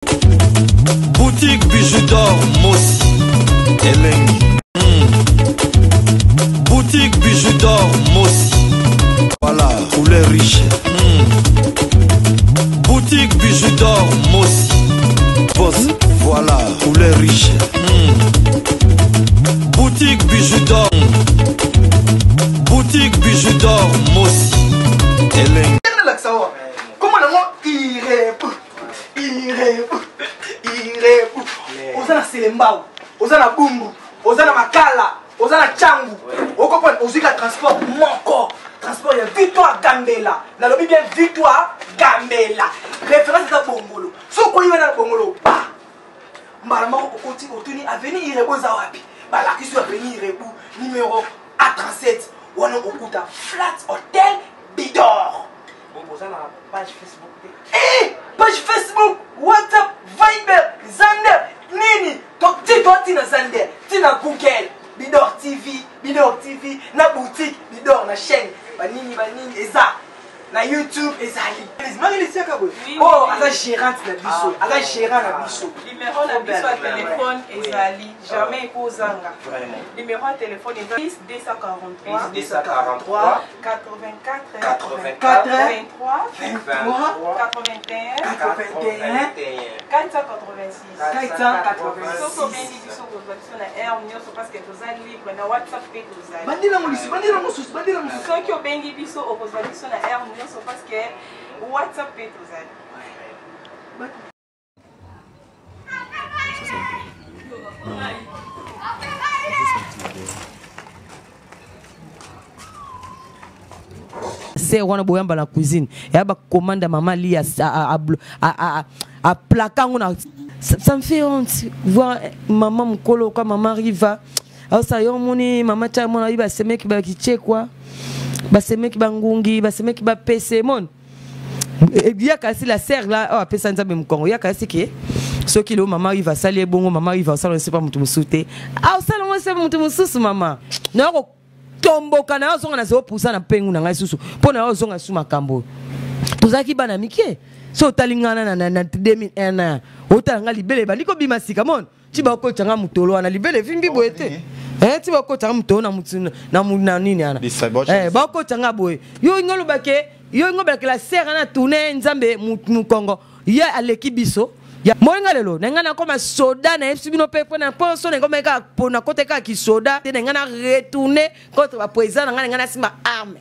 Boutique Bijoux d'Or Mossi Elengi. Boutique Bijoux d'Or Mossi. Voilà, couleur riche. Boutique Bijoux d'Or Mossi. Voilà, couleur riche. Boutique Bijoux d'Or. Boutique Bijoux d'Or Mossi Elengi. Comment Ozana Selembao, Ozana Bumbu, Ozana Makala, Ozana Changu. Au comprendre, Ozika transport Moko. Transport ya Victoire Gambela. Na lobi bien Victoire Gambela. Référence à Bongolo. So ko yena Bongolo. Ba. Malama ko koti otuni avenue Irebo Zawapi. Ba la kisu avenue Irebo numéro A37. Wana okuta Flat Hotel Bidor. Bon Ozana page Facebook. Eh, page Facebook, WhatsApp, Viber, Zander, Nini. Donc dis-toi tina Zander, tina Google, Bidor TV, na boutique, Bidor na chaîne, banini, eza, na YouTube, ezali. Oh, ala gérante na biso, ala gérant na biso. Numéro na biso à téléphone ezali, jamais kozanga. Numéro à téléphone ezali 243 84 23 81 486. Soko bendi biso kozali na air nyonso parce que tozali libre na WhatsApp pe tozali. Bandila mosusu. Soki obengi biso okozali biso na air nyonso parce que WhatsApp pe tozali. C'est wana boyamba na cuisine ya ba commande maman li à plaquant on ça me fait honte voir maman mkolo kwa maman riva au ça yo moni maman cha mona iba semeki ba kichekwa ba semeki ba ngungi ba semeki ba pese mon ya kasi la serre là oh pesa nzambe mkongo ya kasi ke so kilo maman riva sali bongo maman riva ça ne sait pas mutu musute au ça non c'est mutu mususu maman na ko tomboka na zonga na 0% na pengu na ngai susu pona yo zonga suma kambo tozaki bana mikie so talingana na 2001 otanga libele baliko bimasika mon tiba ko tanga mutolo na libele vimbi boete tiba ko tanga mutolo na mutuna na nini ana ba ko tanga boye yo ngolo bake la serre na tourner nzambe mukongo ya aleki biso ya moinga lelo nengana koma soda na FC bino pe na ponso ngoma ka pona kote ka ki soda te nengana retourner contre ba président ngana sima arme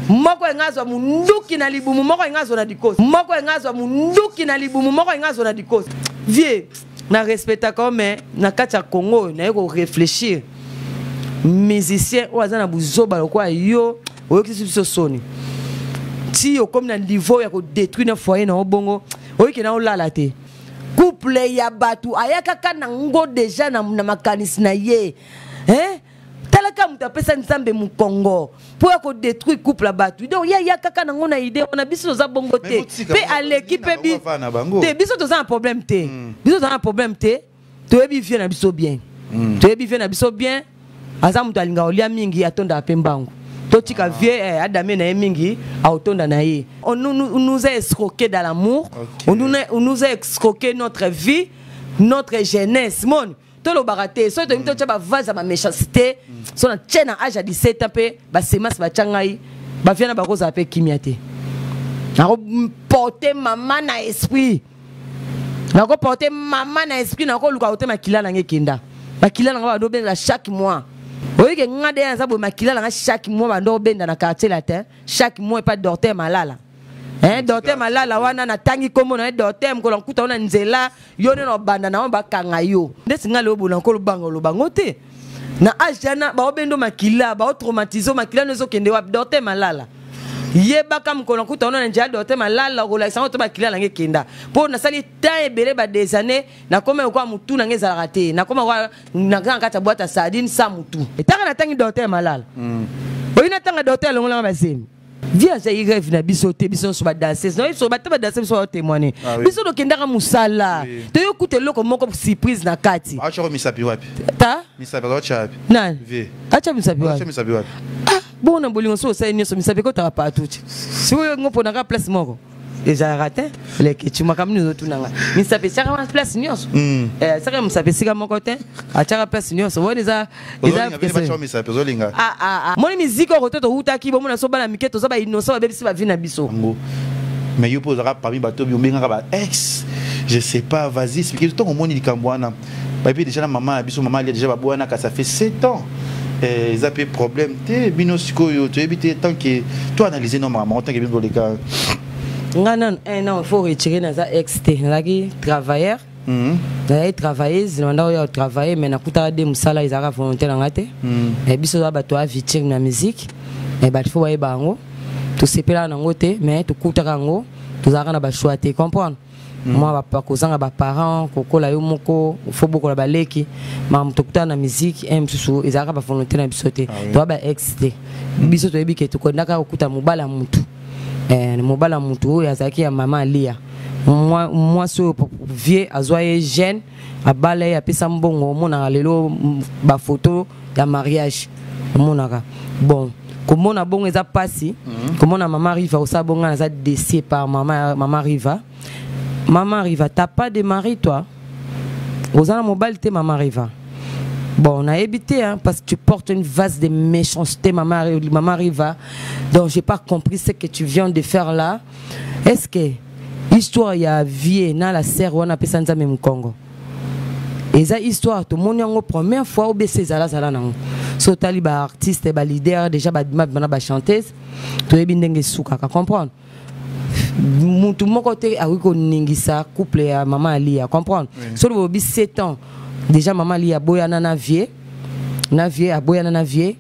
moko engazwa munduki na libumu moko engazwa na dikosi moko engazwa munduki na libumu moko engazwa na dikosi vie na respecta comme na kacha Congo na yeko réfléchir musicien o azana buzoba lokwa yo oyokisi biso soni ti yo comme na niveau ya ko détruire na foyer na obongo oyiki na olala te couple ya batu ayaka kana ngo déjà na makanisi na ye talaka mutapesa nzambe mukongo pour ko détruire couple ya batu donc ya kaka na ngona idée on a biso za bongo te pe à l'équipe bi te biso to za un problème te biso za un problème te to ebi vie na biso bien to ebi vie na biso bien aza mutu alinga olia mingi atonda pembango totika vie adame na mingi autonda na ye on nous a escroqué dans l'amour on nous a escroqué notre vie notre jeunesse mon to lo baraté so to mito ba vaza ba méchanceté so na tchena âge à 17 ans pe ba semas ba changai ba viana ba koza pe kimiate na ko porter maman na esprit na ko porter maman na esprit na ko luka hotel makila na ngekinda makila na ba do ben chaque mois. Oui, que nous avons des chaque mois, nous avons dans quartier latin, chaque mois, pas de dorter malala. Dorter malala, wana na tangi comme on a dorter, m'kolon kuta on a nzela, yone no bandana on ba kangayo. Desinga lo bolan ko lo bangote. Na ajana ba obendo makila, ba traumatiser makila no zo kende wap dorter malala. Yebaka m'kolon kuta on a nzela dorter malala, relation to makila lange kenda. Pour na sali temps ebele ba des années, na koma kwa mutu na ngeza raté, na koma kwa na kata boîte à sardine sa mutu. Etanga na tangi dorter malala. Oyina tanga dorter longo la basemi. Viens ça y rêve na bisoté biso so ba danser non so ba ta ba danser so témoigner biso do kendaka musala to yo kuté loko moko surprise na kati acha misapi wapi ta misapi acha wapi nan vie acha misapi wapi ah bon na bolingo so sa ni so misapi ko ta pa tuti si wo ngopo na ka place moko déjà raté les que tu m'as comme nous autres nanga mais ça peut ça vraiment place nios ça comme ça peut c'est mon côté à tchara place nios ouais déjà moi musique au retour ou taki bon na so bala miketo ça ba innocent ba bisi ba vina biso mais yo posera parmi bateau bio benga ba ex je sais pas vas-y expliquer tout au monde il cambouana ba puis déjà maman biso maman il déjà ba boana ka ça fait 7 ans ils ont problème té bino sikoyo tu éviter tant que toi analyser normalement tant que bien dans les cas non il faut retirer dans ça exté là qui travailleur d'ailleurs travailleuse on a travailler mais na kuta de musala ils ont volonté na ngate et biso ba to avitir na musique et ba faut ba ngo tout c'est là na ngote mais tout kuta ngo tout za na ba choix te comprendre moi ba kozanga ba parents kokola yo moko faut beaucoup la baleki ma mtokuta na musique msusu ils ont ba volonté na biso te to ba exté biso to ebike to ko ndaka okuta mobala mutu mobala mutu ya zaki ya mama Lia moi so vieux azoye jeune abala ya pesa mbongo mona lelo ba photo ya mariage monaka bon comment na bongo eza pasi comment na mama Riva osabonga za décès par mama Riva t'as pas de mari toi osana mobile te mama Riva bon on a évité hein, parce que tu portes une vase de méchanceté maman Riva donc j'ai pas compris ce que tu viens de faire là. Est-ce que histoire ya vie na la sœur on appelle ça même Congo et ça histoire tout le monde yango première fois au BC zala nango so tali ba artiste ba leader déjà ba chanteuse to ebi ndenge suka ka comprendre mutu moko te a ko ningisa couple ya maman Lia comprendre so le bobi 7 ans déjà maman Lia boyana na vie aboyana na vie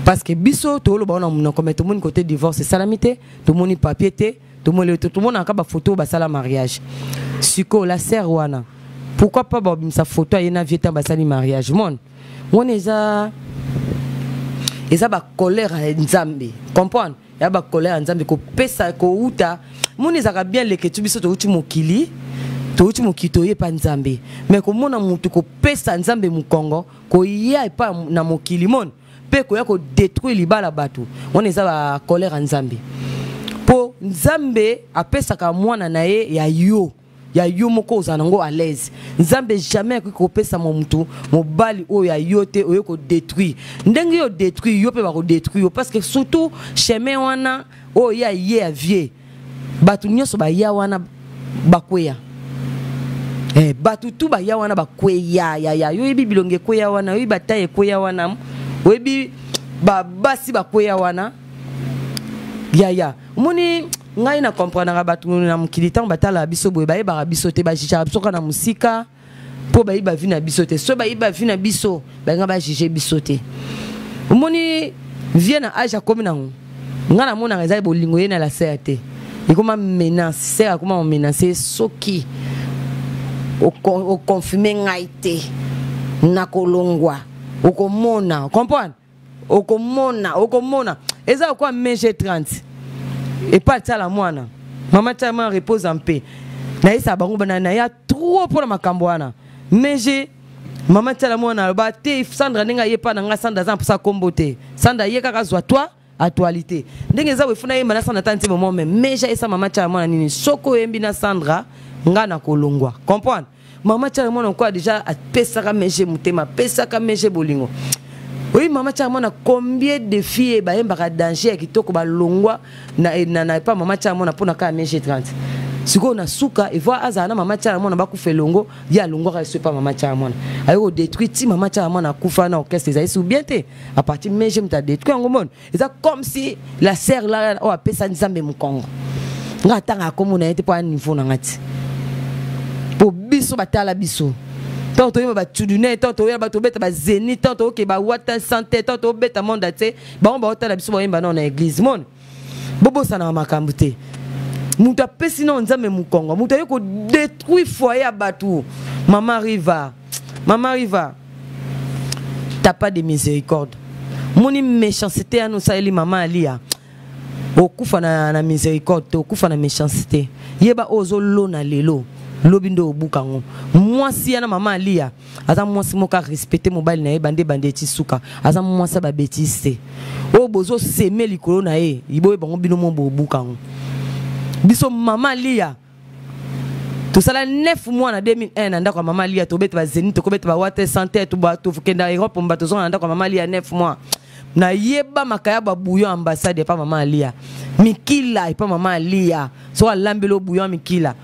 parce que biso to lo ba on comme tout le monde côté divorce c'est salamité tout le monde papier té tout le monde a ba photo ba sala mariage siko la sœur wana pourquoi pas ba sa photo ya na vie ta ba sali mariage mon on eza ba colère à Nzambe comprendre ya ba colère à Nzambe ko pesa ko uta mon eza bien le que tu biso to uti mokili to uti mokito ye pa Nzambe mais ko mona mutu ko pesa Nzambe mu Congo ko ya pa na mokili mon pe ko ya ko détruire libala batu on eza ba colère à Nzambe po Nzambe apesa ka mwana na ye ya yo moko uzanango à l'aise Nzambe jamais ko pesa mo mutu mobali o ya yote o ko détruire ndenge yo détruire yo pe ba ko détruire parce que surtout chemin wana o ya ye vie batu nyoso ba ya wana bakweya batu tu ba ya wana bakweya ya yo ibi bilonge kweya wana yo bataye kweya wana o ibi ba basi bakweya wana ya moni ngai na comprendre batu na mukili tant batala biso boye ba yeba biso te ba jija biso kana musika po ba yiba vina biso te so ba yiba vina biso ba nga ba jije biso te moni viena aja comme na ngana mona ngeza bolingo yena la CRT et comment menacer comment menacer soki o confirmer ngaite na kolongwa o komona comprendre o komona eza quoi mg 30 et pas ça la moana maman tellement repose en paix na isa bango banana ya trop pour ma kamboana mg maman tellement moana ba te Sandra ninga yepa na nga Sandra za pour ça kombote Sandra ye kaka zwa toi actualité ndenge za we funa yemba na Sandra tanti moment même mg esa maman tellement moana nini soko yembi na Sandra nga na kolongwa comprendre maman tellement moana quoi déjà a pesaka mg mutema pesaka mg bolingo. Oui, maman Tchamona, combien de filles ba danger qui toko ba longwa na pas maman Tchamona pour na ka MG30. Siko na suka et voir azana maman Tchamona ba ku fe longo, ya longo reste pas maman Tchamona. Ayo détruit ti maman Tchamona kufa na orchestre ça sou bien té. À partir de MG mta détruit ngomon. Et ça comme si la sœur là o apesa Nzambe mu Congo. Nga tanga komona ete pa niveau na ngati. Po biso batala biso. Tant que ba tudune tant que ba to beta ba zeni tant que ba wata santé tant que beta monde te ba on ba otala biso ba yemba na église mon bobo sana makambu te mutu apesi na Nzambe mu Congo mutu yeko détruire foyer batu maman Riva t'as pas de miséricorde moni méchanceté à nous ça eli maman Lia okufa na miséricorde okufa na méchanceté yeba ozo lona lelo lobindo obukango moi si ana maman Lia aza moi si moka respecter mobile na ye bande ti suka aza moi sa ba bêtise o bozo semer likolo na ye ibo bango bino mo obukango biso mama lia tout ça là 9 mois en 2001 ndako mama lia to beta ba Zénith to beta ba Water Santé to ba to kenda Europe mbato zo ndako mama lia 9 mois na yeba makaya ba bouillon ambassade pa mama lia mikila pa mama lia so alambelo bouillon mikila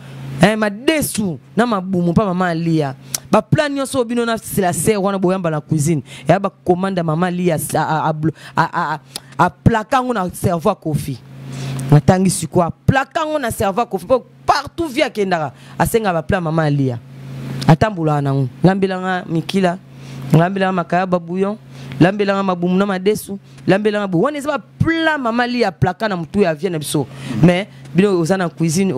madesu na mabumu pa mama lia ba plan nyonso bino na c'est la sœur wana boyamba na cuisine ya ba commande mama lia a plakango na cerveau kofi natangi sikwa plakango na cerveau kofi partout via kendara asenga ba plan mama lia atambula na lambelanga mikila lambelanga makaya ba bouillon lambelanga mabumu na madesu lambelanga bu wana ça plan mama lia plakana mutu ya vient na biso mais bino ozana cuisine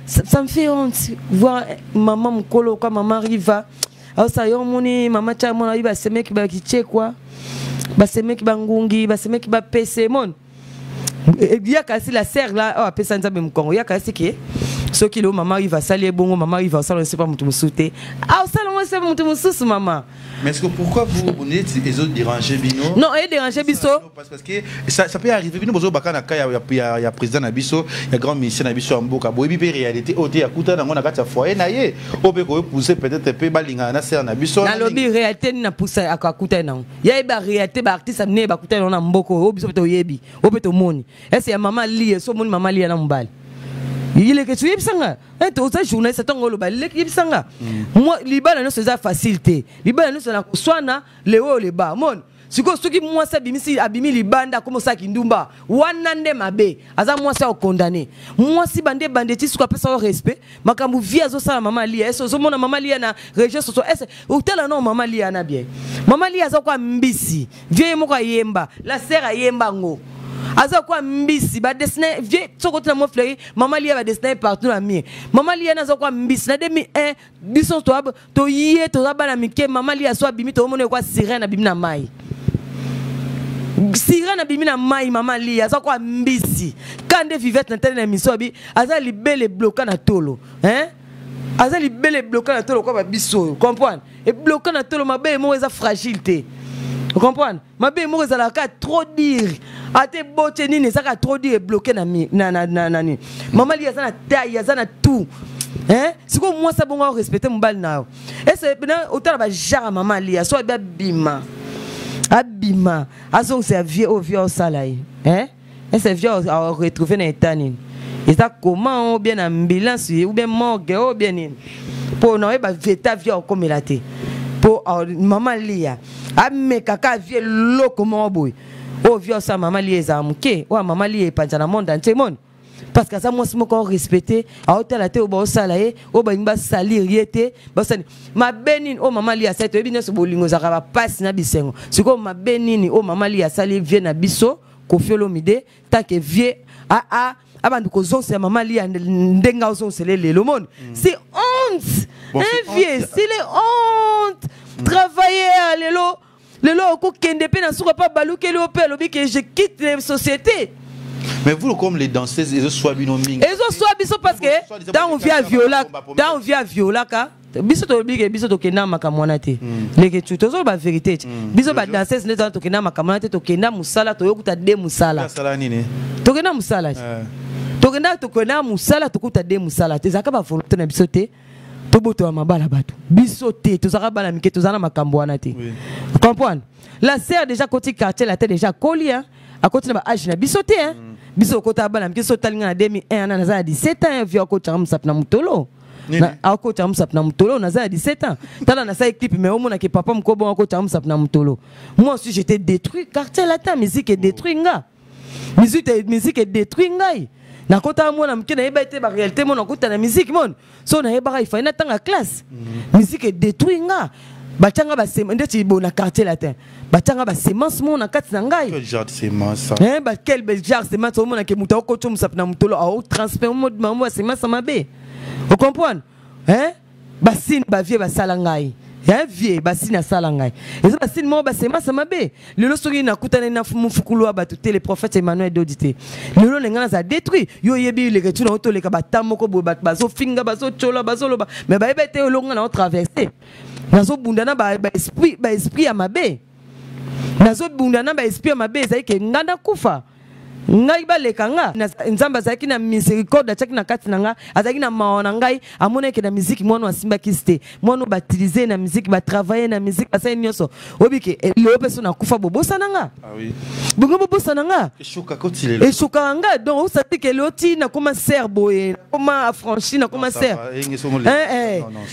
ça me fait honte voir maman mkolo comme maman riva alors ça yo moni maman cha mona iba semeki ba kichekwa ba semeki bangungi ba semeki ba pese mon ya kasi la sœur là oh pesa nzambe mkongo ya kasi ke so ki le maman riva sali bongo maman riva ça ne sait pas mutu musute ah ça non c'est mutu mususu maman. Mais est-ce que pourquoi vous n'êtes les autres dérangés bino? Non, et déranger biso. Parce que ça peut arriver. Bino bozo bakana ka ya président na biso, ya grand ministre na biso amboka. Boyebi pe réalité ote ya kuta na ngona kata foyer na ye. Obe ko pousser peut-être pe balinga na ser na biso. Na lobi réalité na pousser akakuta na. Ya ba réalité ba artiste amne ba kuta na mboko. Obi so to yebi. Obe to moni. Est-ce ya maman lié so moni maman lié na mbali. Il est que tu es sanga et aux journalistes attend le bal l'équipe sanga moi libana no c'est facilité libana no c'est na kuswana leo le ba mon siko soki moi ça bimisi abimi libanda comme ça kindumba wanande mabe aza moi ça condamné moi si bande bandeti siko pesa au respect makambu via zo sala mama lia eso zo mona mama lia na région soso est hôtel non mama lia na bien mama lia za kwa mbisi vie moko yemba la sœur yemba ngo aza kwa mbisi ba dessiner vie soko na mo fleury mama lia ba dessiner partout na mi mama lia na za kwa mbisi na 2001 biso to yé to za bana mike mama lia so abimi to mona kwa sirène abimi na mai sirène abimi na mai mama lia za kwa mbisi kande vivette na tele na miso bi aza libele bloqué na tolo aza libele bloqué na tolo kwa ba biso comprendre et bloqué na tolo mabe mo eza fragilité. Vous comprenez? Ma belle moi la trop dire. A te botte ni ne ça trop dire bloqué na ni. Maman li azana taille azana tout. C'est comme moi ça bon respecter mon bal na. Et c'est bien autant ba jara maman li so ba bima. Abima. Azon c'est vieux au vieux au salai. Et c'est vieux à retrouver na etani. Et ça comment bien ambulance ou bien morgue ou bien ni. Pour non ba veta vieux comme la té. Pour maman lia ame kaka vie loko mo boy o vieux sa maman lia za muke o maman lia panja na monde entier mon parce que ça moi c'est ko respecter a hôtel até o ba salaye o ba ngba salir yete ba sani ma benine o maman lia sa to ebine so bolingo za ka passe na bisengo siko ma benine o maman lia sali vie na biso ko fiolo mide tant que vie avant que zonse maman lia ndenga zonse le monde c'est honte un vieux c'est les honte travailler lelo ko kende pe na suka pa baluke le opé lobi que je quitte les sociétés. Mais vous comme les danseuses ils soient binoming ils soient biso parce que dans on vient viola ka biso to lobi que biso to kenda makamwana te leke tu to zo ba vérité biso ba danseuse ne to kenda makamwana te to kenda musala to yokuta de musala musala nini to kenda musala to kenda musala to kuta de musala te zaka ba volonté na biso te toboto wa mabala bato biso te tozaka bala mike tozana makambo wana te comprendre la sœur déjà côté quartier la tête déjà colli à côté na ba âge na biso te biso kota bala mike so talinga na 2001 na za 17 ans via ko tcham sap na mutolo na ko tcham sap na mutolo na za 17 ans tala na sa équipe mais au mona ke papa mkobo ko tcham sap na mutolo moi aussi j'étais détruit quartier la ta musique est détruit nga musique est détruit ngai na kota mona mke na yeba ete ba réalité mona kota na musique mon so na yeba il faut na tanga classe musique est détruit nga batanga ba sema ndeti bo na quartier latin batanga ba semence mona kati na ngai quel genre de semence ba quel bel genre semence mona ke muta ko tum sap na mutolo au transfert mode maman semence mabe vous comprenez ba sin ba vie ba salangai vie basi na salangai et ça basi mo ba sema sama be lelo soki na kutana na mufukulu ba tout les prophètes Emmanuel d'Odité lelo ngana za détruit yo yebi le retu na to le ka batamoko bo ba bazo finga bazo chola bazo loba mais ba ebe te longa na traverser nazo bundana ba esprit ya mabe nazo bundana ba esprit ya mabe za ke nganda kufa ngai baleka nga nzamba azalaki na miséricorde atiaki na kati na nga azalaki na mawa na ngai amonaki na musique mwana asimbaki te mwana batilize na musique batravaille na musique basali nyonso obike leo mpe so nakufa bobosana nga bongo bobosana nga eshuka nga donc osati ke leo ti nakoma ser boye nakoma affranchi nakoma ser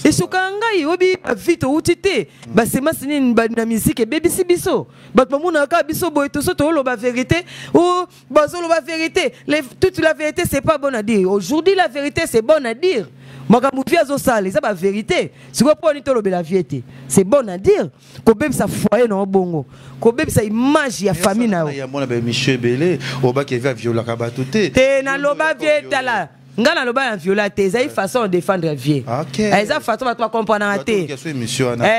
eshuka ngai obi bavite outi te basemasi nini na musique ebebisi biso bato bamonaka biso boye toso toloba vérité ou la vérité, toute la vérité c'est pas bon à dire. Aujourd'hui la vérité c'est bon à dire. Makamufia zo sale, c'est la vérité. Si vous prenez la vérité, c'est bon à dire. Ko beb sa foyer no bongo. Ko beb sa image ya famille na. Ya mona be Michel Belé, oba ke va viola kabatuté. Te na loba vieta la. Nga na loba viola te, ça façon de défendre vieux. OK. Eza façon ba comprendre na te.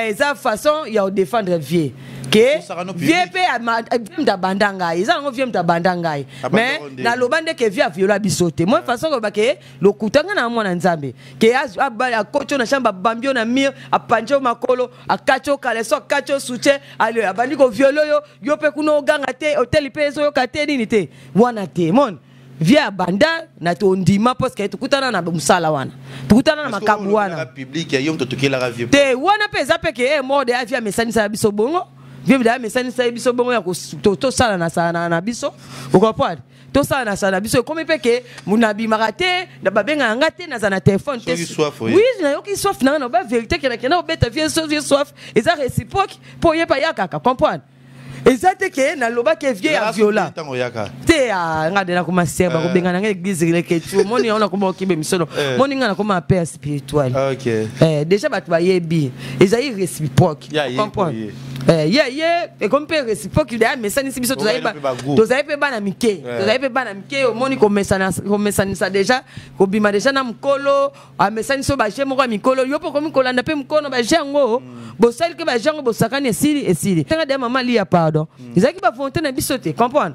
Eza façon ya défendre vieux. Que vieux pe bandanga ils ont vieux bandanga mais na lobande que vieux viola bisote moi façon que ke lo kutanga na mwana nzambe ke a kocho na shamba bambio na mir a panjo makolo a kacho kaleso kacho suche ale abandi ko violo yo pe kuno ganga te hotel pe so yo kate nini te wana te mon via banda na to ndima parce que tukutana na musala wana tukutana na makabu wana public ya yom to tukela ra vieux te wana pe za pe ke mode avia mesani sa biso bongo vieux da mesani sa biso bongo ya ko to sala na biso ukopwadi to sala na sala biso comme pe ke munabi marate na babenga ngate na za na téléphone te oui na yoki soif na ba vérité ke na obeta vieux soif et ça réciproque pour yepa yakaka comprendre exacte ke na loba ke vieux ya viola te ngade na kuma serba ko benga na église ile ke tu moni ona kuma okibe misono moni ngana kuma père spirituel OK déjà batu ba yebi ezai réciproque comprendre et comme père réciproque il y a message ici biso tozai pe bana mike moni ko message ça déjà ko bima déjà na mkolo a message so ba jemo ko mikolo yo po ko mikola na pe mkono ba jango bo sel ke ba jango bo sakane esili tanga de mama li ya pardon ezaki ba volonté na biso te comprendre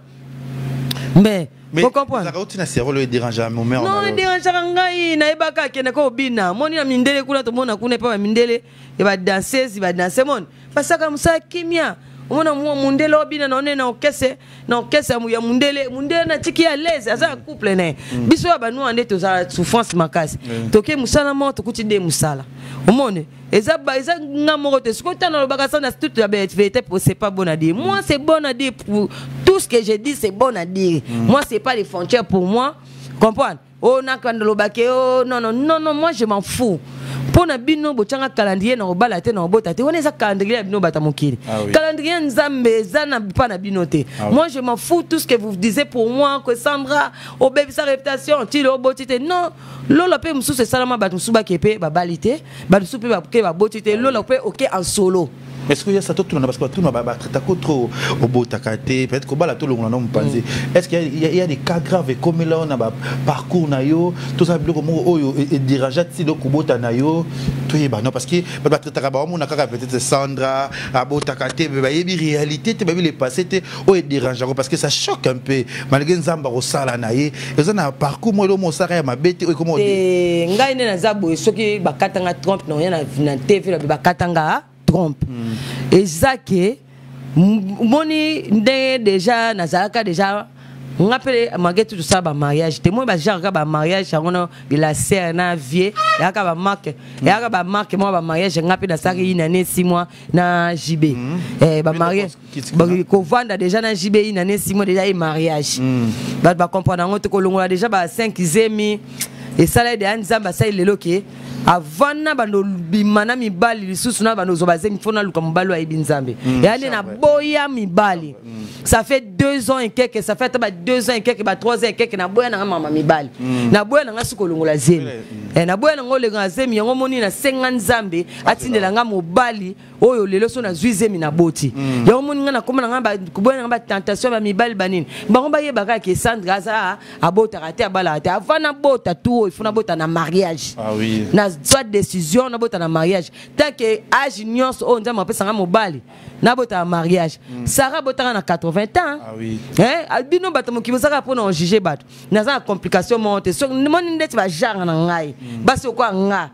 mais vous comprenez? Le dérangeant mon mère. Non, le dérangeant ngai na ebaka ke na ko bina. Moni na mindele kuna to mona kuna pa mindele e ba danser, ba danser mon. Pasaka musa kimia. Mona mu mundele obina na one na okese ya mundele na tiki à l'aise asa couple ne. Biso ba nu ande to za souffrance makasi. Toke musala mo to kuti de musala. Omone eza ngamoko te sukota na lobaka sana toute la vérité c'est pas bon à dire. Moi c'est bon à dire pour tout ce que je dis c'est bon à dire. Moi c'est pas les frontières pour moi. Comprendre? Oh na quand lobake oh non moi je m'en fous. Pour na bino bochanga calendrier na obala te na obota te on eza calendrier bino bata mokili. Calendrier nzambe za na pa na bino te. Moi je m'en fous tout ce que vous disiez pour moi que Sandra obéi sa réputation ti le obotite non lolo pe musu c'est salama batu suba kepe ba balite batu supe ba ke ba botite lolo pe OK en solo. Est-ce qu'il y a ça tout le monde parce que tout le monde va trop au beau takate peut-être que bala tout le monde penser est-ce qu'il y a des cas graves comme là on a parcours na yo tout ça bloc mo oyo et dirageat si do kubota na yo tout y ba non parce que ba takaba mo na kaka peut-être Sandra abo takate ba yebi réalité te ba le passé te o dérangeant parce que ça choque un peu malgré nzamba ko sala na ye et ça na parcours mo lo mo sara ma bête et comment ngai ne na zabo soki ba katanga trompe no yana na TV ba katanga trompe et ça que moni déjà nazalaka déjà on appelle malgré tout ça ba mariage te moi ba genre ba mariage on la sœur na vie ya ka ba marque moi ba mariage ngapi na saki une année 6 mois na JB ba mariage ko vanda déjà na JB une année 6 mois déjà et mariage ba comprendre ngoto ko longola déjà ba 5 zemi et ça là de anzamba ça il est OK avant na bando bimana mibali lisusu na bando zobaze mfona luka mobalo ayibi nzambe yani na boya mibali ça fait 2 ans et quelques ça fait 2 ans et quelques 3 ans et quelques na boya na mama mibali na boya na ngasuko longola zemi na boya na ngolenga zemi yango moni na 50 nzambe atindela nga mobali oyo lelo so na zuizemi na boti yango moni nga na komana nga kuboya na ba tentation ba mibali banini bango ba yebaka ke Sandra za abota raté abala te avant na bota tout il faut na bota na mariage na soit décision na bota na mariage tant que âge nyonso on nzamba pesa nga mobali na bota na mariage Sarah bota na 80 ans albino bato mokibosaka pour na juger bato na za complication monte so moni ndeti ba genre na ngai basi ko nga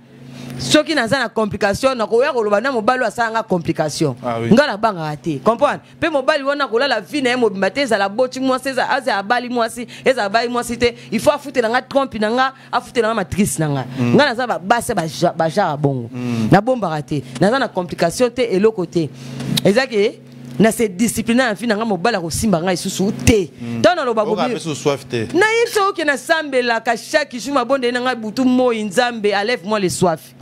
ceux qui n'ont pas de complications, na koya koloba na mobali asanga complication. Ngala banga raté. Comprendre? Pe mobali wana kola la vie na mobimate za la boti moi c'est ça aza abali moi si eza abali moi c'était il faut afouter na nga trompe na nga afouter na nga matrice na nga. Ngala za ba base ba jara bongo. Na bomba raté. Na za na complication te et l'autre côté. Ezaki na se discipliner en fin na nga mobala ko simba nga isusu te. Tant na loba bobi. Na yipso ke na sambe la ka chaque jour mabonde na nga butu mo inzambe enlève-moi les soif.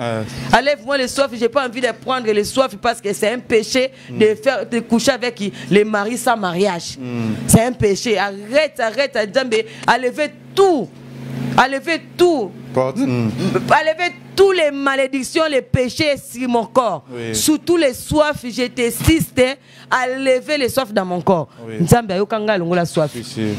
Enlève-moi les soif, j'ai pas envie de prendre les soif parce que c'est un péché de coucher avec les maris sans mariage. C'est un péché. Arrête Nzambe, enlevez tout. Enlevez tout. Enlevez toutes les malédictions, les péchés sur mon corps. Sous tous les soifs, je t'insiste à lever les soifs dans mon corps. Nzambe ayokanga longola soif.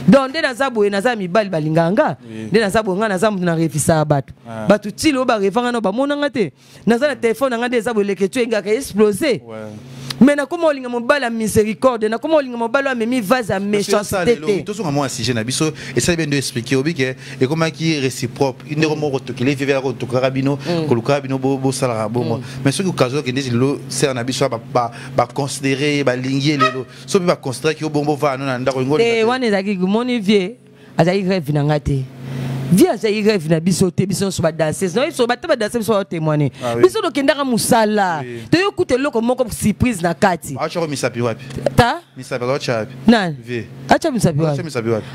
Donc dès nazabo et nazami bali balinganga, dès nazabo nga nazamu na refisa batu. Batu tilo ba revanga no ba monanga te. Nazana téléphone nga des zabo leketu nga ka exploser. Mais na comment olinga mobali à miséricorde, na comment olinga mobali à memi vase à méchanceté. Tout ce que moi si j'ai nabiso et ça bien de expliquer au bique et comment qui réciproque, il ne remonte que les vivre au carabino, que le carabino bo salara bon. Mais ce que occasion que des lo c'est un abiso ba considérer ba linguer les lo. So ba considérer que bon va non ndako ngoli. Eh wana zaki moni vie, azaki rêve na ngate. Viens à y rêve na bisoté biso so ba danser non so ba ta ba danser so témoigner biso do kendaka musala to yokuta loko moko surprise na kati acha misapi wapi ta misapi ko chapi nan vi acha misapi wapi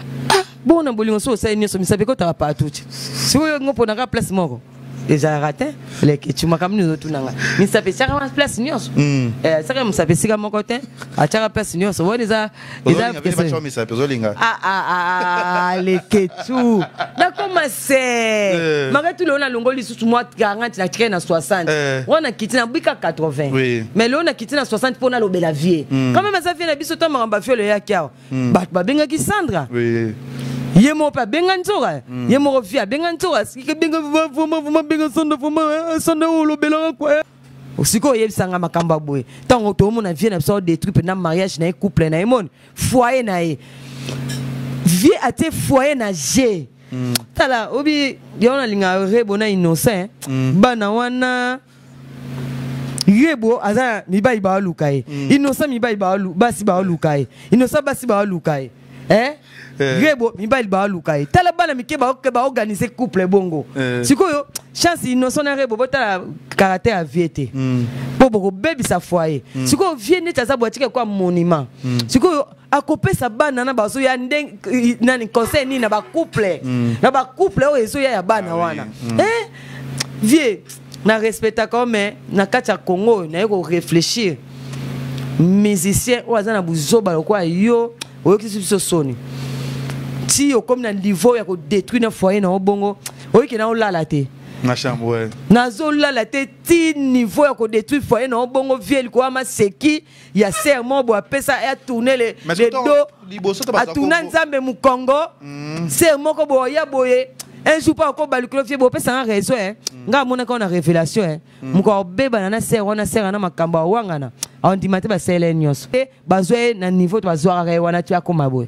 bon na bolingo so sa ni so misapi ko ta pa tuti si wo ngopo na ka place moko déjà raté les que tu m'as comme nous tout nanga misapi chaka ma place nyos saka misapi sika moko te acha place nyos wo déjà misapi zolinga les que tu comment c'est Magatou on a longoli sous moi 40 la traîne à 60 on a quitté na bika 80 mais là on a quitté na 60 pour na lobe la vie quand même ça fait na biso to mamba fio le yakia ba benga ki Sandra yemo pa benga ntora yemo via benga ntora ki benga vraiment benga Sandra o lobe la quoi osiko yebisanga makamba boye tango to mona vie na biso détruit na mariage na couple na emon foyer na vie a te foyer na G tala obi yona linga rebo na innocent bana wana rebo aza mibai ba lukai innocent mibai ba basi ba lukai innocent basi ba lukai rebo mibai ba lukai tala bana mike ba organiser couple bongo sikoyo chance innocent na rebo bota caractère à viete bobo baby sa foyer sikoyo vie ne taza boatika kwa monument sikoyo akope sa bana na baso ya ndeng nani conseil ni na ba couple o ezo ya bana wana vie na respecta comme na kacha Congo na yeko réfléchir musicien o azana buzoba lokwa yo o kiso soni ti yo comme na niveau ya ko détruire na foyer na obongo o ki na olala te na chambre ouais nazola la tête niveau ya ko détruire foyer na bongo vielle ko ama seki ya serment bo apesa ya tourner les dos a tourner Nzambe mu Congo serment ko bo ya boye un jour pas ko balikolo fie bo pesa en réseau nga mona ko na révélation mu ko beba na ser na makamba wangana on dimate ba sele nyos bazwe na niveau to bazwa re wana tu akoma boye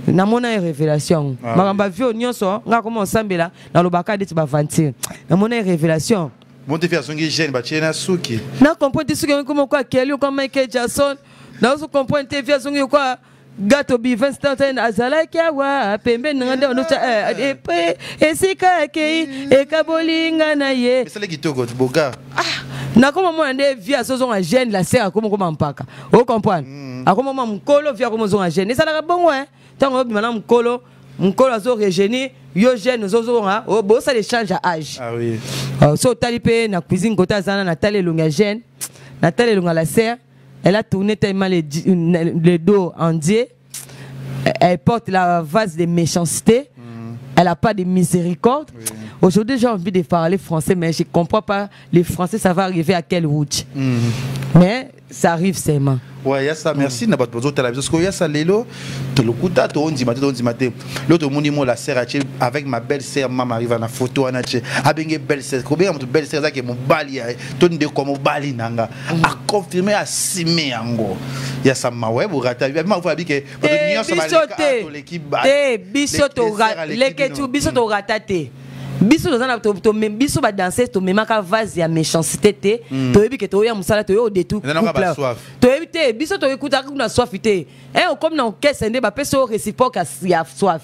na mona révélation makamba vio nyonso nga ko mo sambela na lobaka de ti ba vantir na mona révélation monte faire songi jeune ba chena suki na comprendre suki comme quoi Kelly comme Michael Jackson na so comprendre te via songi quoi gato bi Vincent azala kia wa pembe ngande onucha esika ke ekabolinga na ye c'est le kitoko boga na comme moi ndé via so zonga jeune la sert comme mpaka o comprendre a comme moi mkolo via comme zonga jeune ça la bon ouais tango bimana mkolo azo régénie yo jeune zozonga o bo ça l'échange à âge oui so talipé na cuisine kota zana na tale longa jeune na tale longa la sœur elle a tourné tellement le dos en Dieu elle porte la vase de méchanceté elle a pas de miséricorde aujourd'hui j'ai envie de parler français mais je comprends pas les français ça va arriver à quelle route mais ça arrive seulement ouais ya ça merci na bato la parce que ya ça lelo to lokuta to onzi maté l'autre moni mo la sœur avec ma belle sœur maman arrive na photo na che abenge belle sœur ko bien mon belle sœur za ke mo bali to nde ko mo bali nanga a confirmer a simer yango ya ça ma web rata ma faut habike parce que nyonso ba l'équipe ba bisoto rata te biso dozana to même biso ba danser to même ka vase ya méchanceté té to yebi que to ya musala to yo détruit to yebi té biso to écouter na soif té comme na caisse ndé ba peso réciproque ya soif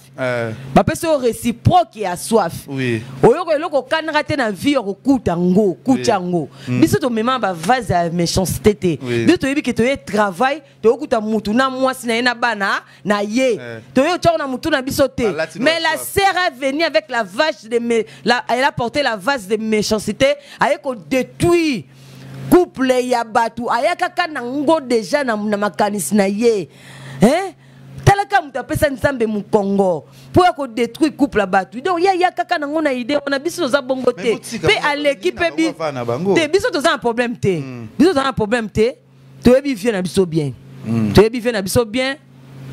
ba peso réciproque ya soif oui oyo ko eloko kanaka té na vie ko kuta ngo biso to même ba vase ya méchanceté té biso to yebi que to ye travail to kuta mutu na mwasi na na bana na ye to yo tchona mutu na biso té mais la sœur est venue avec la vache de elle a porté la vase de méchanceté avec détruit couple ya batu ayaka kana ngo déjà na makanisi na ye talaka muta pesa nzambe mu Congo pour ko détruire couple batu donc ya kaka na ngona idée on a biso za bongo te pe à l'équipe bi te biso to za un problème te biso za un problème te to ebi vie na biso bien to ebi vie na biso bien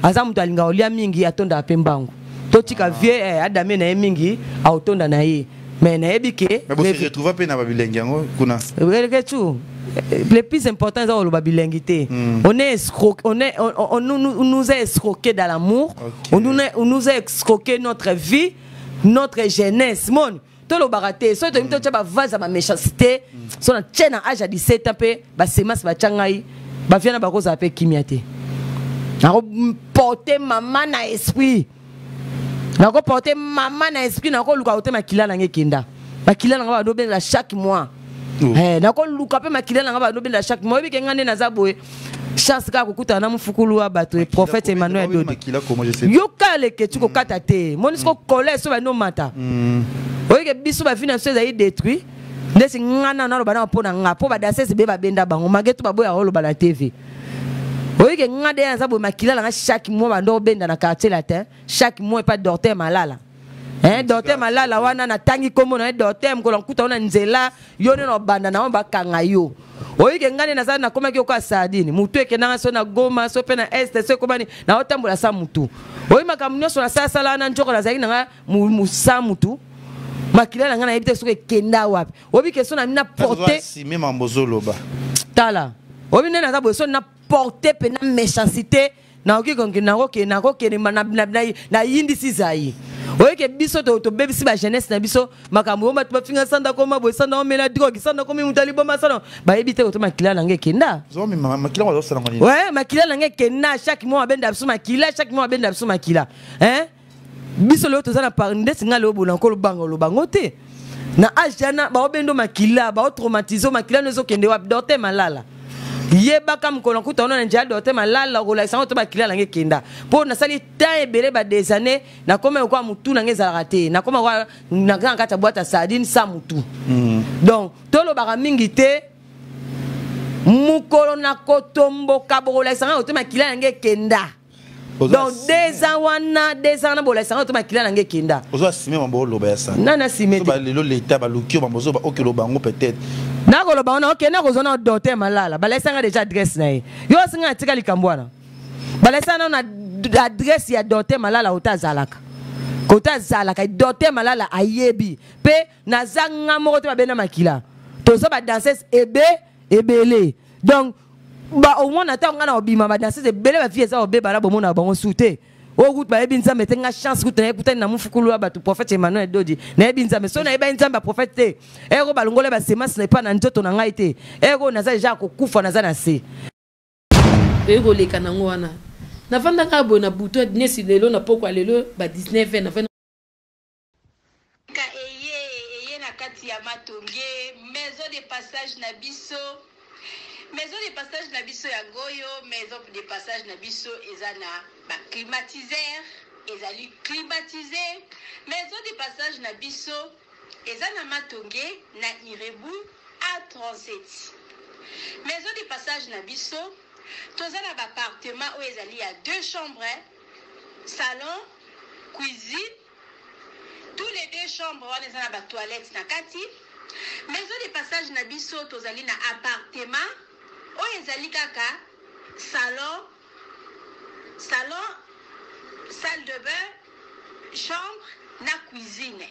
aza muta linga olia mingi atonda pembango totika vie adame na mingi autonda na ye mais na ebike mais vous retrouver pe na babilengi yango kuna le plus important c'est le babilengi té on est escroqué on nous a escroqué dans l'amour on nous a escroqué notre vie notre jeunesse mon to lo baraté so to mito ba vaza ba méchanceté so na tchena âge à 17 ans pe ba semas ba changai ba viana ba ko za pe kimiaté na porter maman na esprit na ko porter maman na esprit na ko luka ote makila na ngekenda makila na ba do ben la chaque mois na ko luka pe makila na ba do ben la chaque mois bi ke ngane na za boye chance ka kukuta na mfukulu wa bato prophète Emmanuel Dodi yo kale ke tu ko kata te monisko colère so ba no mata oye ke biso ba fina so za yi détruit ndesi ngana na lo bana pona nga po ba danser be ba benda bango mageto ba boya holo ba la TV. Oui, que nous avons chaque mois bando benda na quartier latin, chaque mois pas dorter malala. Dorter malala wana na tangi komo na dorter mkolon kuta na nzela yone no banda na ba kanga yo. Oui, que ngane na za na koma ki kwa sadini, mutu eke na so na Goma, so pe na Est, so komani na otambola sa mutu. Oui, makamnyo so na sala na njoko na zaki na musa mutu. Makila na ngana ebite so ke kenda wapi. Oui, que so na mina porter si même en bozoloba. Tala. Oui, na za bo so na porter pena méchanceté na okikongi na na yindi sizai oye ke biso to bebisi ba jeunesse na biso makambo ba finga sanda koma bo sanda omela drogue sanda komi mutali boma sanda ba ebite to makila na ngekenda zo mi makila wa sala ngoni ouais makila na ngekenda chaque mois benda biso makila chaque mois benda biso makila biso lo to za na parinde singa lo bona ko lo bango te na ajana ba obendo makila ba traumatiser makila no zo kende wa dorte malala yebaka mkono kuta ona njia dote malala ko sango to bakila lange kenda po na sali temps ebele ba des années na koma kwa mutu na ngeza raté na koma kwa na grand kata boîte à sardine sa mutu donc tolo baka mingi te mukolo na kotombo kaboro la sango to makila lange kenda donc des ans na bola sango to makila lange kenda ozo asime mambo loba ya sa nana sime ba lelo l'état ba lukio ba mozo ba okelo bango peut-être na ko loba na okena ko zona dote malala balesanga déjà adresse na yo singa tika likambwana balesanga na adresse ya dote malala utazalaka kota zalaka dote malala ayebi pe nazanga moko te babena makila to so ba danseuse ebele donc ba au moins natanga na obima ba danseuse ebele ba fille za obeba na bomona bango souté o gut ba ebinza metenga chance gut na ekuta na mufukulu wa batu prophète Emmanuel Dodi na ebinza me so na eba nzamba prophète te ero balongole ba semas na pa na nzoto na ngai te ero naza ja ko kufa naza na se ero leka nango wana na vanda ka bona buto nesi lelo na poko lelo ba 19 na vanda ka eye na kati ya matonge maison de passage na biso maison de passage na biso ya ngoyo maison de passage na biso ezana ba climatiseur ezali climatisé maison de passage na biso ezana matonge na Irebu A37 maison de passage na biso tozana ba appartement où ezali ya 2 chambres salon cuisine tous les 2 chambres wana ezana ba toilettes na kati maison de passage na biso tozali na appartement oyo ezali kaka salon salle de bain chambre na cuisine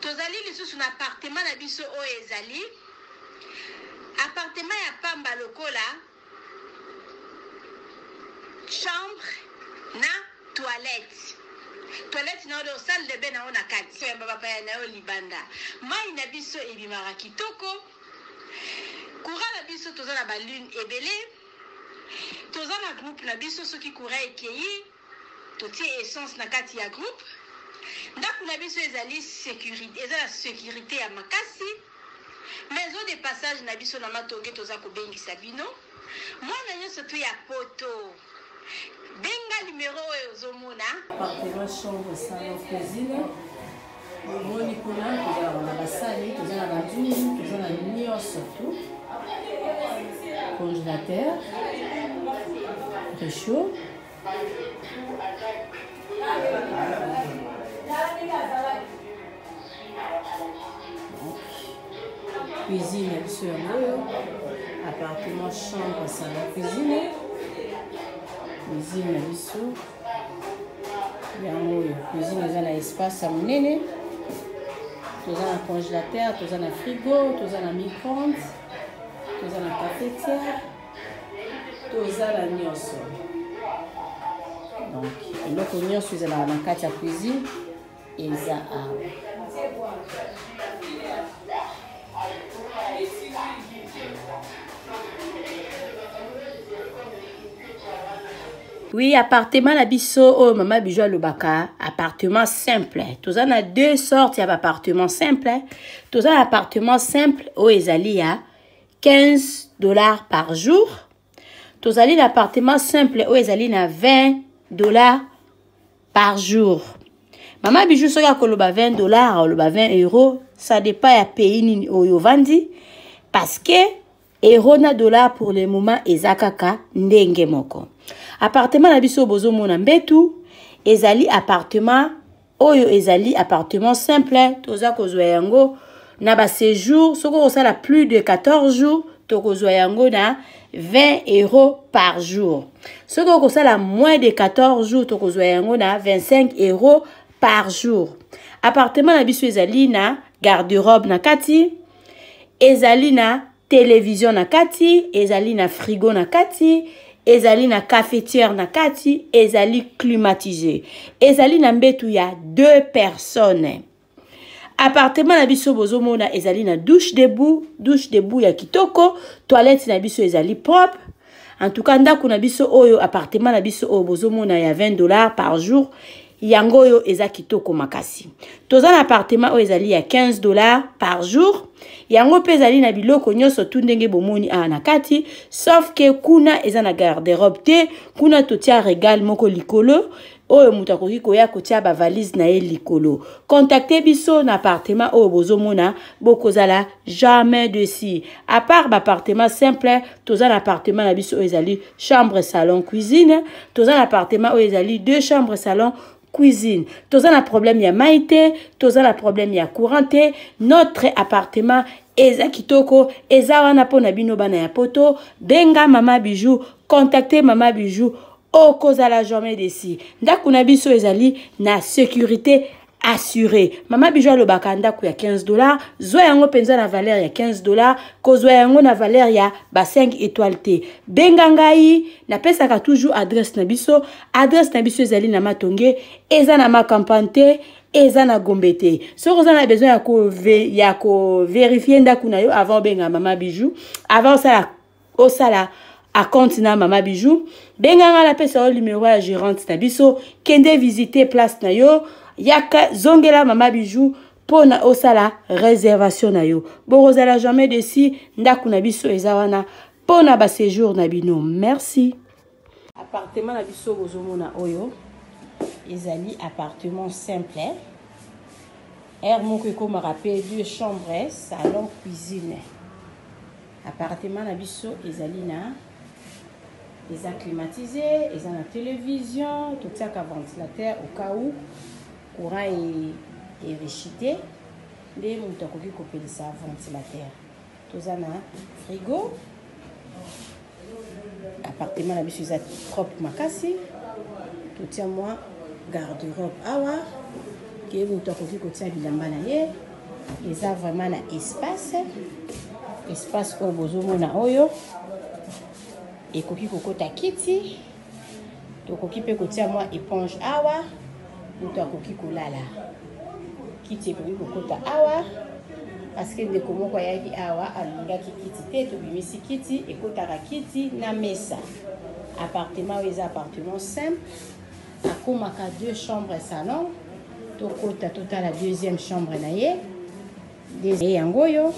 tozali lisusu na appartement na biso oyo ezali appartement ya pamba lokola chambre na toilette toilette na oyo salle de bain na ona kati so ya papa ya na yo libanda mai na biso ebimaka kitoko courant na biso toza na balune ebele toza na groupe na biso soki courant ekei totie essence na kati ya groupe ndako na biso ezali sécurité eza la sécurité ya makasi maison de passage na biso na matonge toza kobengisa bino mwana nyonso to ya poto benga numéro oyo ozomona appartement chambre salon cuisine omoni kuna tozala na basali toza na banduni toza na nyonso tu congélateur réchaud cuisine ya biso yango appartement chambre salon cuisine cuisine na biso yango oyo cuisine eza na espace ya monene toza na congélateur toza na frigo toza na micro-ondes toza na cafetière toza na nyonso donc eloko nyonso ezalaka na kati ya cuisine eza awa. Oui, appartement na biso oh mama bijou alobaka appartement simple. Toza na deux sortes ya appartement simple. Toza na appartement simple o ezali ya $15 par jour. Tozali na appartement simple o ezali na $20 par jour. Mama bijou soki akoloba $20 oloba €20, ça dépend ya pays nini oyo vandi parce que euro na dollar pour le moment ezakaka ndenge moko. Appartement na biso bozomona mbetu ezali appartement oyo ezali appartement simple toza kozwa yango na ba séjour soko osala plus de 14 jours tokozwa yango na €20 par jour. Soko osala moins de 14 jours tokozwa yango na €25 par jour. Appartement na biso ezali na garde-robe na kati, ezali na télévision na kati, ezali na frigo na kati, ezali na cafetière na kati, ezali climatisé. Ezali na mbetu ya 2 personnes. Appartement na biso bozomona ezali na douche debout ya kitoko, toilette na biso ezali propre. En tout cas ndako na biso oyo appartement na biso oyo bozomona ya $20 par jour. Yango oyo eza kitoko makasi. Toza na appartement oyo ezali ya $15 par jour. Yango pe ezali na biloko nyonso tu ndenge bomoni na kati, sauf que kuna eza na garde-robe te, kuna totia régal moko likolo oyo mutu akoki koya kotia ba valise na ye likolo. Contactez biso na appartement oyo bozomona bokozala jamais dessus. À part ba appartement simple, toza na appartement na biso oyo ezali chambre salon cuisine, toza na appartement oyo ezali 2 chambres salon cuisine. Toza na problème ya maïté, toza na problème ya couranté, notre appartement eza kitoko, eza wana pona bino bana ya poto, benga mama bijou, contactez mama bijou, okozala jamais desi. Ndako na biso ezali na sécurité assurée. Mama bijou alobaka ndako ya $15, zwa yango penza na valeur ya $15, kozwa yango na valeur ya ba 5 étoiles te. Benga ngai, na pesaka toujours adresse na biso ezali na Matonge, eza na Makampante, eza na Gombete. So vous avez besoin ya ko vérifier ndako na yo avant benga mama bijou, avant ça osala à compte na mama bijou, benga nga la pesa o numéro ya gérante na biso, kende visiter place na yo, yaka zongela mama bijou pona osala réservation na yo. Borozala jamais desi ndako na biso eza wana pona ba séjour na bino. Merci. Appartement na biso bozomona oyo ezali appartement simple. Moko comme rappel 2 chambres, salon, cuisine. Appartement na biso ezali na eza climatisé, eza na télévision, tout ça ka ventilateur au cas où courant est rejeté. Les mutu akoki kopelisa ventilateur. Toza na frigo. Appartement na biso eza propre makasi. Tout tient moi garde-robe awa. Ke mutu akoki kotia bilamba na ye. Eza vraiment na espace oyo bozomona oyo ekoki kokota kiti tokoki pe kotia mwa éponge awa moto akoki kolala kiti ekoki kokota awa parce que ndeko moko ayaki awa alingaki kiti te tobimisi kiti ekotaka kiti na mesa. Appartement oyo eza appartement simple akomaka 2 chambres salon tokota totala deuxième chambre na ye yango oyo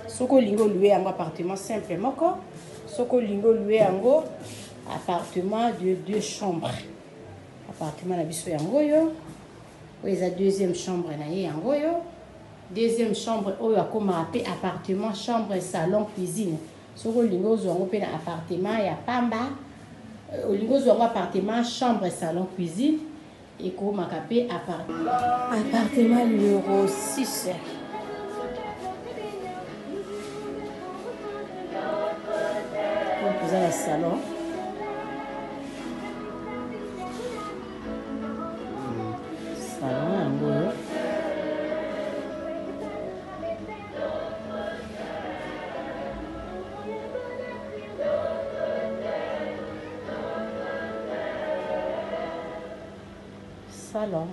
soko lingo loué yango appartement simple moko soko lingo loué yango appartement de 2 chambres appartement na biso yango oyo eza deuxième chambre na ye yango oyo deuxième chambre oyo akomaka pe appartement chambre salon cuisine soko lingo ozwango pe na appartement ya pamba olingo ozwango appartement chambre salon cuisine ekomaka pe appartement numéro 6 eza ya salon yango oyo salon.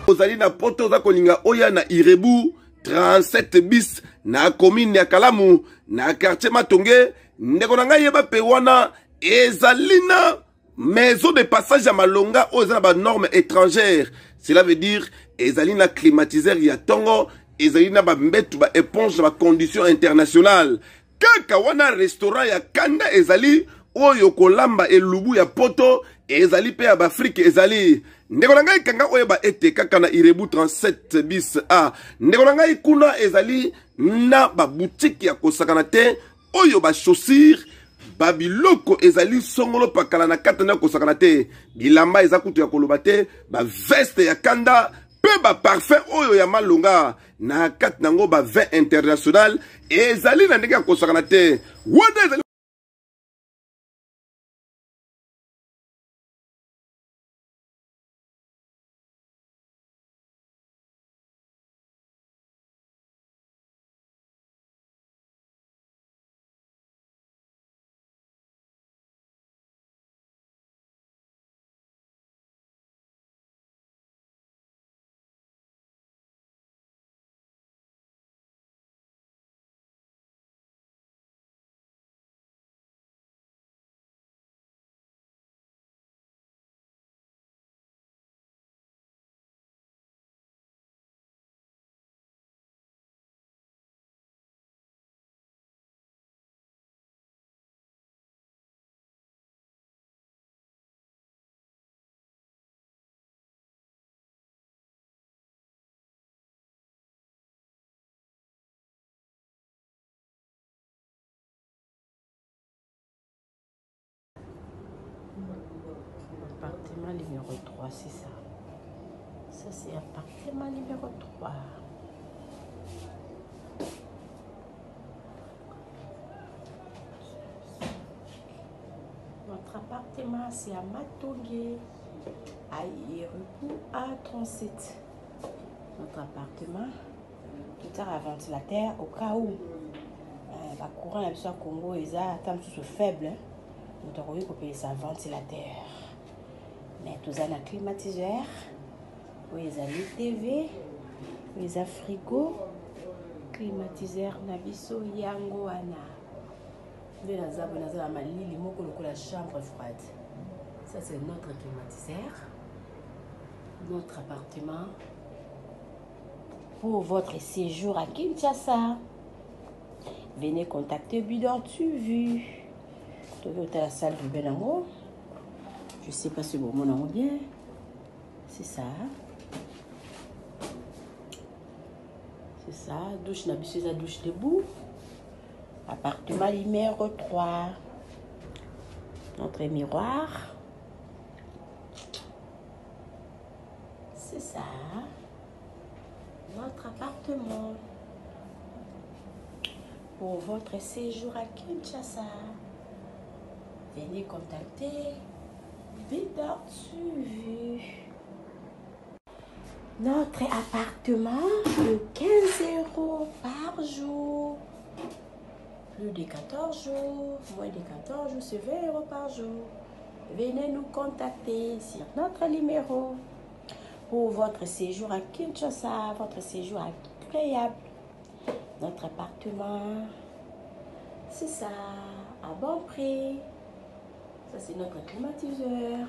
Ozali na poto za kolinga oya na Irebu 37 bis na commune ya Kalamu na quartier Matonge ndeko na ngai yeba pe wana ezali na maison de passage à Malonga oza na ba normes étrangères. Cela veut dire ezali na climatiseur ya tongo ezali na ba mbetu ba éponge na ba conditions internationales. Kaka wana restaurant ya Kanda ezali oyo kolamba elubu ya poto ezali pe ya Afrique ezali ndeko na ngai kanga oyo ba ete kaka na Irebu 37 bis a ndeko na ngai kuna ezali na ba boutique ya kosakana te oyo ba chaussures babiloko ezali songolo pakala na kata na kosakana te bilamba eza kutu ya koloba te ba veste ya Kanda pe ba parfum oyo ya Malonga na kata nango ba vin international ezali na ndenge ya kosakana te wana ezali appartement numéro 3, c'est ça. Ça, c'est appartement numéro 3. Notre appartement, c'est à Matonge, à Irebu, à 37. Notre appartement, tout à ventilateur, au cas où la courant à Congo est faible. Nous devons payer ça ventilateur. Mais tout ça, un climatiseur, les TV, les frigo, climatiseur, nabiso yango ana. De la chambre froide. Ça c'est notre climatiseur, notre appartement pour votre séjour à Kinshasa. Venez contacter Bidon TV. Toyota la salle du Benango. Je sais pas si vous m'en bien. C'est ça. C'est ça. Douche, la douche debout. Appartement numéro 3. Notre miroir. C'est ça. Notre appartement. Pour votre séjour à Kinshasa, venez contacter Bidor TV. Notre appartement de 15 € par jour. Plus de 14 jours, moins de 14 jours, c'est 20 € par jour. Venez nous contacter sur notre numéro pour votre séjour à Kinshasa, votre séjour agréable. Notre appartement, c'est ça, à bon prix. Ça, c'est notre climatiseur.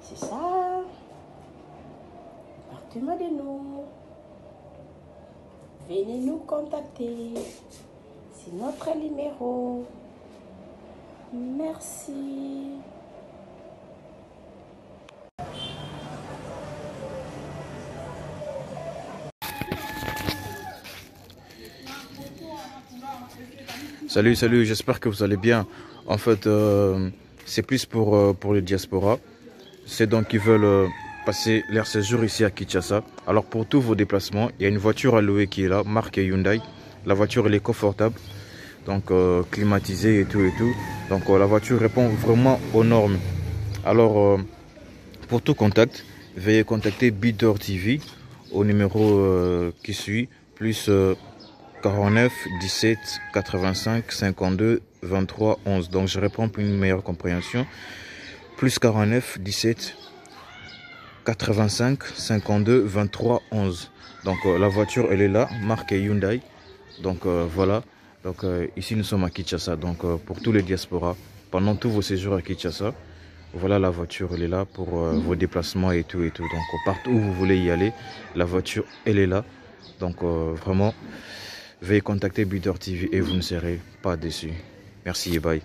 C'est ça, appartement de nous. Venez nous contacter. C'est notre numéro. Merci. Salut, j'espère que vous allez bien. En fait, c'est plus pour les diasporas. C'est donc qui veulent passer leur séjour ici à Kinshasa. Alors pour tous vos déplacements, il y a une voiture à louer qui est là, marque Hyundai. La voiture elle est confortable, donc climatisée et tout. Donc la voiture répond vraiment aux normes. Alors pour tout contact, veuillez contacter Bidor TV au numéro qui suit, plus 49 17 85 52 23 11. Donc je réponds pour une meilleure compréhension. Plus 49 17 85 52 23 11. Donc la voiture elle est là, marque Hyundai. Donc voilà. Donc ici nous sommes à Kinshasa. Donc pour tous les diasporas, pendant tous vos séjours à Kinshasa, voilà la voiture elle est là pour vos déplacements et tout. Donc partout où vous voulez y aller, la voiture elle est là. Donc vraiment, veuillez contacter Bidor TV et vous ne serez pas déçus. Merci et bye.